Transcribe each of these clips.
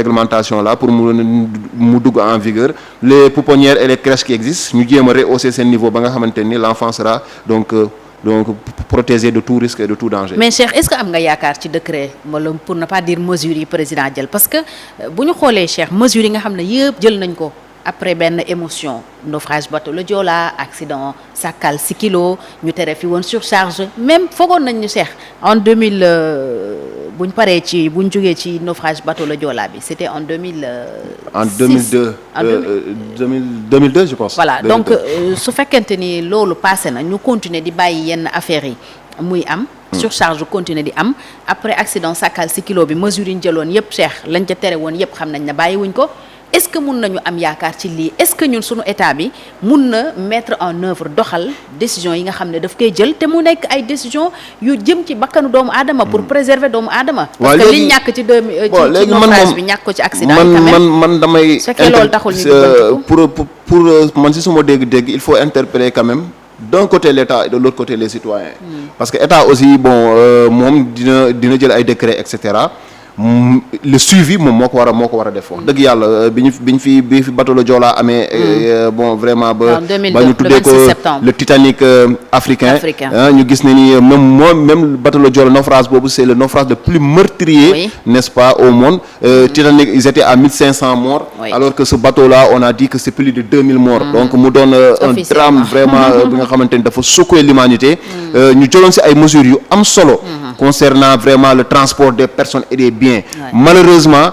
réglementation là pour mu dugg en vigueur les pouponnières et les crèches qui existent ñu jéem a rehausser seen niveau ba nga xamante ni l'enfant sera donc protégé de tout risque et de tout danger. mais Cheikh est-ce que am nga yaakaar ci décret wala pour ne pas dire mesures yi président jël parce que bu ñu xoolee Cheikh mesures yi nga xam ne yëpp jël nañ ko après benn émotion naufrage bateau le Joola accident Sakal Sikilo ñu tere fi woon surcharge même foogoon nañ ñu Cheikh en 2000 buñ paree ci buñ jógee ci naufrage bateau le Joola bi c'était en 2000. En 2002. En 2002 je pense. Voilà 2002. Donc su fekkente ni loolu passé na ñu continuer di bàyyi yenn affaires yi muy am. surcharge continuer di am après accident Sakal Sikilo bi mesures yi ñu jëloon yëpp Cheikh lañ ca tere woon yëpp xam nañ ne bàyyiwuñ ko. est-ce que mun nañu am yaakaar ci lii est-ce que ñun suñu état bi mun na mettre en œuvre doxal décision yi nga xam ne daf koy jël te mu nekk ay décision yu jëm ci bakkanu doomu aadama pour préserver doomu aadama. parce que liñ ñàkk ci ci naufrage bi ñàkk ko ci accident yi man damay su fekkee loolu taxul ñu pour man si suma dégg-dégg il faut interpeller quand même d'un côté l'État et de l'autre côté les citoyens parce que État aussi moom dina jël ay décrets et cetera. Le suivi moom moo ko war a def wax dëgg yàlla bi fi bateau le Joola amee vraiment ba ñu tuddee ko le Titanic africain ñu gis ne ni même bateau le Joola naufrage boobu c'est le naufrage le plus meurtrier n'est-ce pas au monde Titanic ils étaient à 1500 morts alors que ce bateau là on a dit que c'est plus de 2000 morts donc mu doon un drame vraiment bi nga xamante ni dafa secouer l'humanité ñu jëloon ci ay mesures yu am solo concernant vraiment le transport des personnes et des biens. Malheureusement,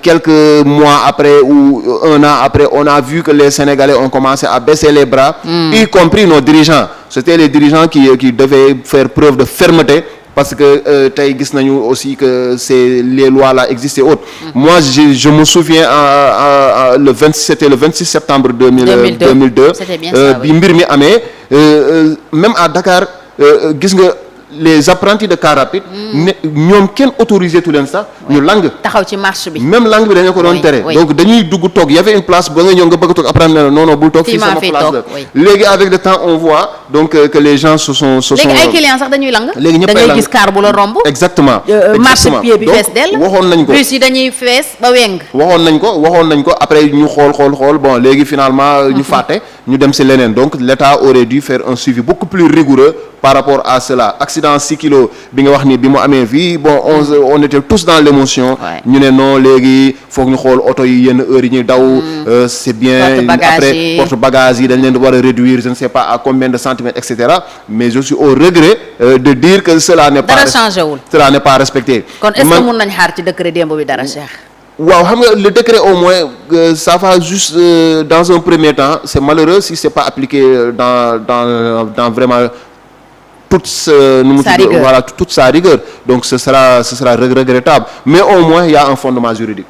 quelques mois après ou un an après, on a vu que les Sénégalais ont commencé à baisser les bras, y compris nos dirigeants. C'était les dirigeants qui devaient faire preuve de fermeté parce que tey gis nañu aussi que les lois là existent et autres. Moi, je me souviens c'était le 26 septembre 2002. C'était bien ça, bi mbir mi amee même à Dakar gis nga les apprentis de car rapide ñoom kenn autorisé tu leen sax ñu lang taxaw ci marche bi même lang bi dañu ko doon tere donc dañuy dugg toog y avait une place ba nga ñëw nga bëgg a toog apprendre ne la non bul toog fii sama place la léegi avec le temps on voit donc que les gens se sont léegi ay clients sax dañuy lang léegi ñëpp da ngay gis car bu la romb exactement marche pied bi fees dell waxoon nañ ko bus yi dañuy fees ba weng waxoon nañ ko après ñu xool bon léegi finalement ñu fàtte ñu dem ci leneen donc l'État aurait dû faire un suivi beaucoup plus rigoureux par rapport à cela accident 6 kilos bi nga wax ni bi mu amee fii bon on était tous dans l'émotion ñu ne non léegi foog ñu xool oto yi yenn heures yi ñuy daw c'est bien après porte-bagages yi dañ leen war a réduire je ne sais pas à combien de centimètres et cetera mais je suis au regret de dire que cela n'est pas respecté kon est-ce que mun nañ xaar ci décret démb bi dara Cheikh waaw xam nga le décret au moins ça va juste dans un premier temps c'est malheureux si c'est pas appliqué dans vraiment toute sa rigueur donc ce sera regrettable mais au moins il y a un fondement juridique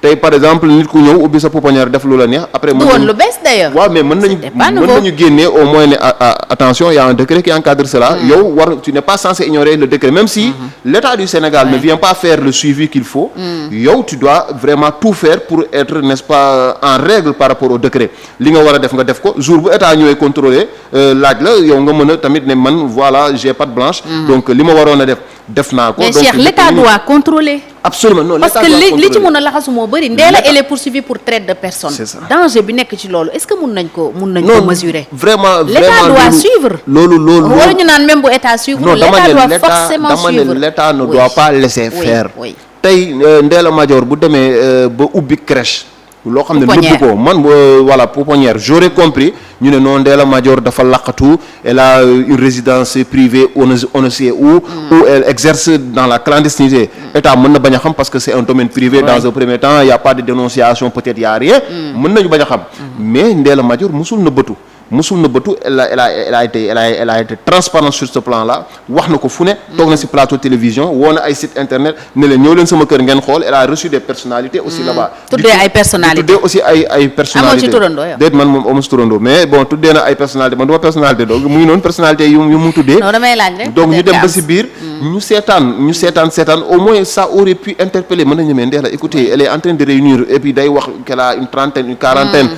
tey par exemple nit ku ñëw ubbi sa pouponnière def lu la neex après du woon lu bees d'ailleurs waaw mais mën nañu génne au moins ne attention il y a un décret qui encadre cela yow tu n'es pas censé ignorer le décret même si l'État du Sénégal ne vient pas faire le suivi qu'il faut yow tu dois vraiment tout faire pour être n'est-ce pas en règle par rapport au décret li nga war a def nga def ko jour bu État ñëwee contrôler laaj la yow nga mën a tamit ne man voilà j'ai patte blanche donc li ma waroon a def naa ko mais Cheikh l'État doit contrôler absolument non parce que li ci mën a laxasu moo bëri Ndella elle est poursuivie pour traite de personnes. C'est ça. Danger bi nekk ci loolu est-ce que mun nañ ko mesurer. Vraiment l'État doit suivre. loolu wala ñu naan même bu État suivre. non l'État doit forcément suivre. l'État ne doit pas laisser faire. tey Ndella Madior bu demee ba ubbi crèche. loo xam ne nëbb ko man voilà pouponnière j'aurais compris ñu ne non Ndella Madior dafa laqatu elle a une résidence privée on ne sait où elle exerce dans la clandestinité état mën na bañ a xam parce que c'est un domaine privé dans un premier temps il y a pas de dénonciation peut-être il y a rien mën nañu bañ a xam mais Ndella Madior musul na bëtu elle a été transparente sur ce plan-là wax na ko fu ne toog na ci plateau télévision woo na ay site internet ne leen ñëw leen sama kër ngeen xool elle a reçu des personnalités aussi là-bas tuddee ay personnalités tuddee aussi ay personnalités déet man moom amu ci turandoo mais bon tuddee na ay personnalités man du ma personnalité donc mu ngi noonu personnalité yu mu tuddee donc ñu dem ba ci biir ñu seetaan au moins ça aurait pu interpeller mën nañu ne Ndella écoutez elle est en train de réunir et puis day wax qu'elle a une quarantaine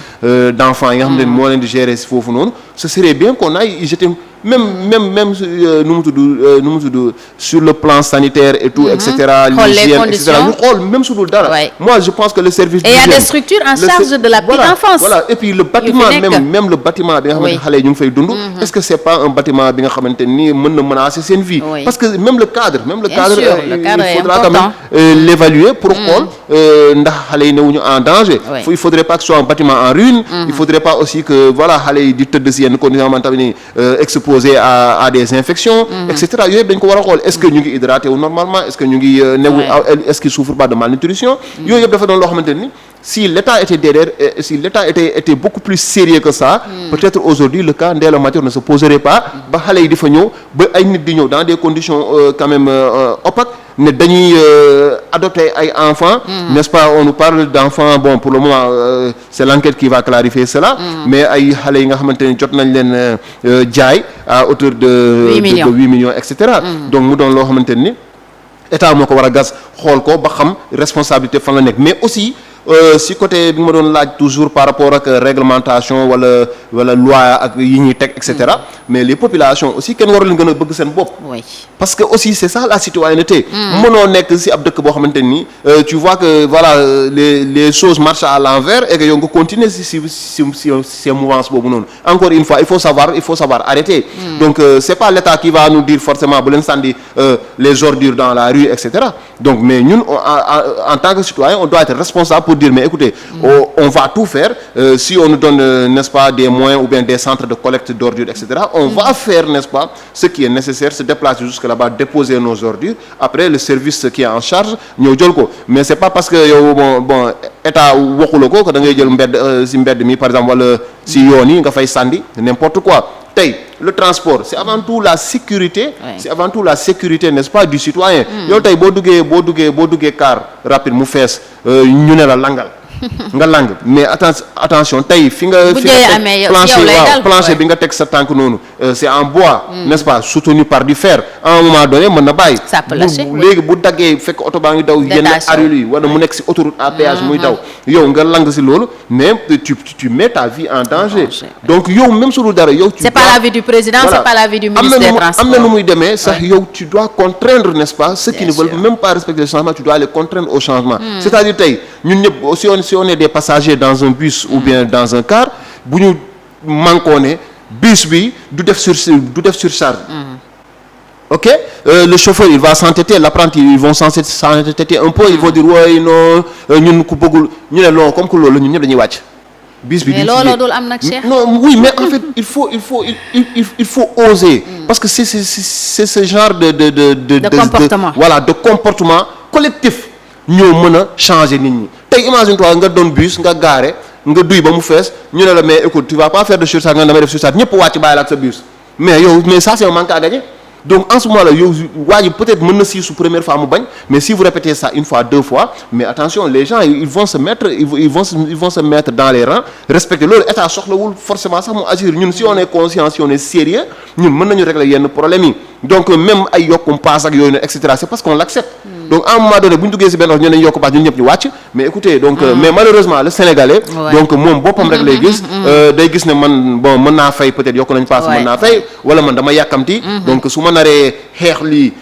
d'enfants yi nga xam ne moo leen di gérer foofu noonu ce serait bien qu'on aille jeter même nu mu tudd sur le plan sanitaire et tout et cetera l'hygiène et cetera ñu xool même su dul dara moi je pense que le service et il y a des structures en charge de la petite enfance voilà et puis le bâtiment même le bâtiment bi nga xamante xale yi ñu ngi fay dund est-ce que c'est pas un bâtiment bi nga xamante ni mën na menacer seen vie parce que même le cadre il faudra quand même l'évaluer pour xool ndax xale yi newuñu en danger il faudrait pas que ce soit un bâtiment en ruine il faudrait pas aussi que voilà xale yi di tëdd si yenn conditions xamante ni exposé à des infections et cetera yooyu yëpp dañ ko war a xool est-ce que ñu ngi hydraté wu normalement est-ce que ñu ngi newu est-ce qu'ils souffrent pas de malnutrition yooyu yëpp dafa doon loo xamante ni si l'État était derrière si l'État était beaucoup plus sérieux que ça peut-être aujourd'hui le cas Ndella Madior ne se poserait pas ba xale yi di fa ñëw ba ay nit di ñëw dans des conditions quand même opaques ne dañuy adopter ay enfants n'est-ce pas on nous parle d'enfants bon pour le moment c'est l'enquête qui va clarifier cela mais ay xale yi nga xamante ne jot nañ leen jaay à hauteur de 8 millions et cetera donc mu doon loo xamante ni État moo ko war a gas xool ko ba xam responsabilité fan la nekk mais aussi si côté bi ma doon laaj toujours par rapport ak réglementation wala loi ak yi ñuy teg et cetera mais les populations aussi kenn waru leen gën a bëgg seen bopp. parce que aussi c'est ça la citoyenneté. mënoo nekk si ab dëkk boo xamante ni tu vois que voilà les choses marchent à l'envers et que yow nga continuer si ces mouvances boobu noonu encore une fois il faut savoir arrêter. donc c'est pas l'État qui va nous dire forcément bu leen sànni les ordures dans la rue et cetera donc mais ñun en tant que citoyen on doit être responsable pour dire mais écoutez on va tout faire si on nous donne n'est-ce pas des moyens ou bien des centres de collecte d'ordures et cetera on va faire n'est-ce pas ce qui est nécessaire se déplacer jusque là-bas déposer nos ordures après le service qui est en charge ñëw jël ko mais c'est pas parce que yow bon état waxula ko que da ngay jël si mbedd mi par exemple wala si yoon yi nga fay sànni n'importe quoi tey le transport c'est avant tout la sécurité c'est avant tout la sécurité n'est-ce pas du citoyen yow tey boo duggee car rapide mu fees ñu ne la langal nga lang mais attention tey fi nga plancher bi nga teg sa tànk noonu c'est en bois n'est-ce pas soutenu par du fer à un moment donné mën na bàyyi léegi bu daggee fekk oto baa ngi daw yenn arul yi wala mu nekk si autoroute à péage muy daw yow nga lang si loolu mais tu mets ta vie en danger donc yow même su dul dara yow c'est pas la vie du président c'est pas la vie du ministre des Transports am na nu muy demee sax yow tu dois contraindre n'est-ce pas ceux qui ne veulent même pas respecter le changement tu dois les contraindre au changement c'est-à-dire tey ñun ñëpp si on est des passagers dans un bus ou bien dans un car bu ñu manqué ne bus bi du def surcharge ok le chauffeur il va s'entêter l'apprenti ils vont s'entêter un peu ils vont dire ouais non ñun ku bëggul ñu ne non comme que loolu ñun ñëpp dañuy wàcc bis bi mais looloo dul am nag Cheikh non oui mais en fait il faut oser parce que c'est ce genre de comportement voilà de comportement collectif ñoo mën a changer nit ñi tey imagine toi nga doon bus nga gaare nga duy ba mu fees ñu ne la mais écoute tu vas pas faire de surcharge nga damay def surcharge ñëpp wàcc bàyyi la ak sa bus mais ça c'est un manque à gagner donc en ce moment là yow waa ji peut-être mën na siisu première fois mu bañ mais si vous répétez ça une fois deux fois mais attention les gens ils vont se mettre dans les rangs respecter loolu état soxlawul forcément sax mu agir ñun si on est conscient si on est sérieux ñun mën nañu régler yenn problèmes yi donc même ay yokkum paas ak yooyu et cetera c'est parce qu'on l'accepte donc à un moment donné bu ñu duggee si benn wax ñu ne yokku paas ñun ñëpp ñu wàcc mais écoutez donc mais malheureusement le Sénégalais donc moom boppam rek lay gis day gis ne man bon mën naa fay peut-être yokku nañ paas mën naa fay wala man dama yàkkamti donc su ma naree xeex lii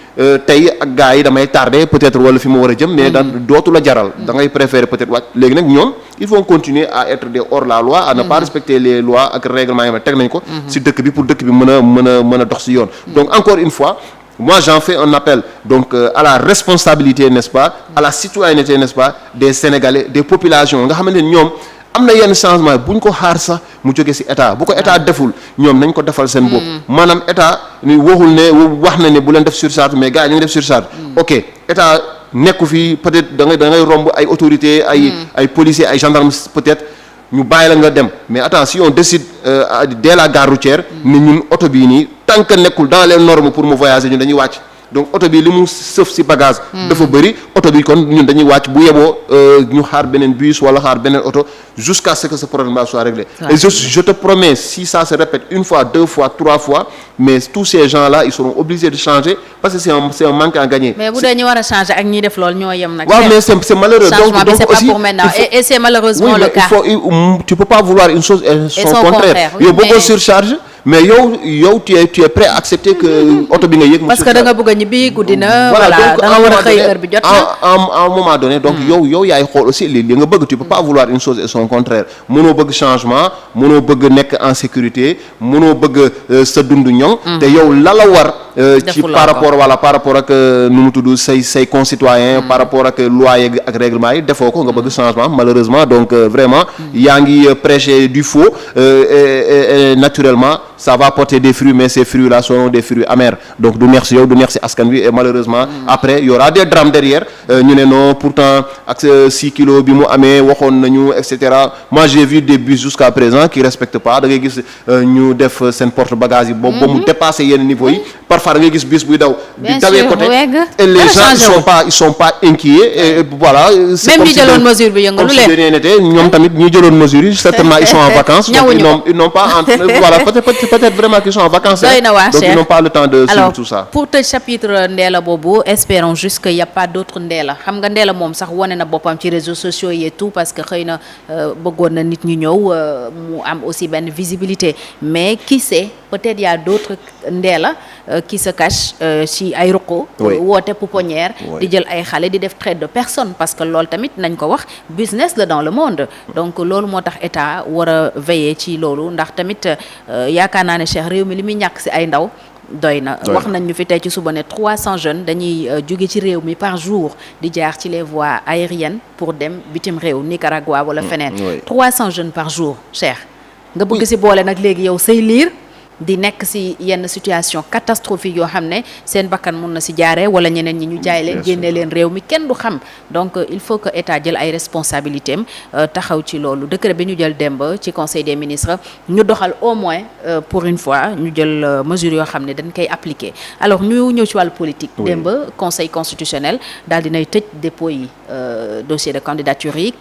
tey ak gars yi damay tardé peut-être wala fi ma war a jëm mais dootu la jaral da ngay préférer peut-être wàcc léegi nag ñoom ils vont continuer à être des hors la loi à ne pas respecter les lois ak règlements yi ma teg nañ ko si dëkk bi pour dëkk bi mën a dox si yoon donc encore une fois moi j'en fais un appel donc à la responsabilité n'est-ce pas à la citoyenneté n'est-ce pas des Sénégalais des populations nga xamante ne ñoom am na yenn changement bu ñu ko xaar sax mu jóge ci état bu ko état deful ñoom nañ ko defal seen bopp maanaam état ni waxul ne wax na ne bu leen def surcharge mais gars yi ñu ngi def surcharge ok état nekku fi peut-être da ngay romb ay autorités ay policiers ay gendarmes peut-être ñu bàyyi la nga dem mais attends si on décide dès la gare routière ni ñun oto bii nii tant que nekkul dans les normes pour mu voyager ñun dañuy wàcc donc oto bi li mu sëf ci bagage dafa bëri oto bi kon ñun dañuy wàcc bu yeboo ñu xaar beneen bus wala xaar beneen oto jusqu'à ce que ce problème soit réglé et je te promets si ça se répète une fois deux fois trois fois mais tous ces gens-là ils seront obligés de changer parce que c'est un manque à gagner. mais bu dee ñu war a changer ak ñi def loolu ñoo yem nag. waaw mais c'est malheureux changement donc c'est pas aussi pour maintenant et c'est malheureusement le cas. tu peux pas vouloir une chose et son contraire yow boo ko surcharge mais yow tu es prêt à accepter que oto bi nga yëg. parce que da nga bëgg a ñibbi guddi na. voilà donc da nga war a xëy heure bi jot na. à un moment donné donc yow yaay xool aussi li nga bëgg. Tu peux pas vouloir une chose et son contraire mënoo bëgg changement mënoo bëgg nekk en sécurité mënoo bëgg sa dund ñoŋ. te yow la war. ci par rapport ak nu mu tudd say concitoyens. par rapport ak loi yeeg ak règlement yi defoo ko nga bëgg changement malheureusement donc vraiment yaa ngi prêcher du faux et naturellement ça va porter des fruits mais ces fruits là seront des fruits amers donc du neex si yow du neex si askan wi et malheureusement après y aura des drames derrière ñu ne non pourtant ak 6 kilos bi mu amee waxoon nañu et cetera moi j'ai vu des bus jusqu'à présent qui respectent pas da ngay gis ñu def seen porte bagage yi boobu ba mu dépassé yenn niveau yi parfois da ngay gis bus buy daw di dawee côté et les gens ils sont pas inquiets et voilà c'est comme si jëloon mesure bi yëngalu leen ñoom tamit ñi jëloon mesure yi certainement ils sont en vacances donc ils n'ont pas voilà peut-être vraiment qu'ils sont en vacances donc ils n'ont pas le temps de suivre tout ça. Pour te chapitre Ndella boobu espérons juste que y a pas d'autres Ndella xam nga Ndella moom sax wane na boppam ci réseaux sociaux yi et tout parce que xëy na bëggoon na nit ñi ñëw mu am aussi benn visibilité mais qui sait peut-être y a d'autres Ndella qui se cachent ci ay ruqu woote pouponnière di jël ay xale di def traite de personnes parce que loolu tamit nañ ko wax business la dans le monde donc loolu moo tax état war a veiller ci loolu ndax tamit yaakaar naa ne Cheikh réew mi li muy ñàkk ci ay ndaw doy na wax nañ ñu fi tey ci suba ne 300 jeunes dañuy jóge ci réew mi par jour di jaar ci les voies aériennes pour dem bitim réew Nicaragua wala feneen 300 jeunes par jour Cheikh nga bëgg ci boole nag léegi yow say liir di nekk ci yenn situation catastrophique yoo xam ne seen bakkan mun na ci jaaree wala ñeneen ñi ñu jaay leen génne leen réew mi kenn du xam donc il faut que état jël ay responsabilités am taxaw ci loolu décret bi ñu jël démb ci conseil des ministres ñu doxal au moins pour une fois ñu jël mesures yoo xam ne dañ koy appliquer alors ñu ñëw ci wàllu politique démb conseil constitutionnel daal dinay tëj dépôt yi dossier de candidature yi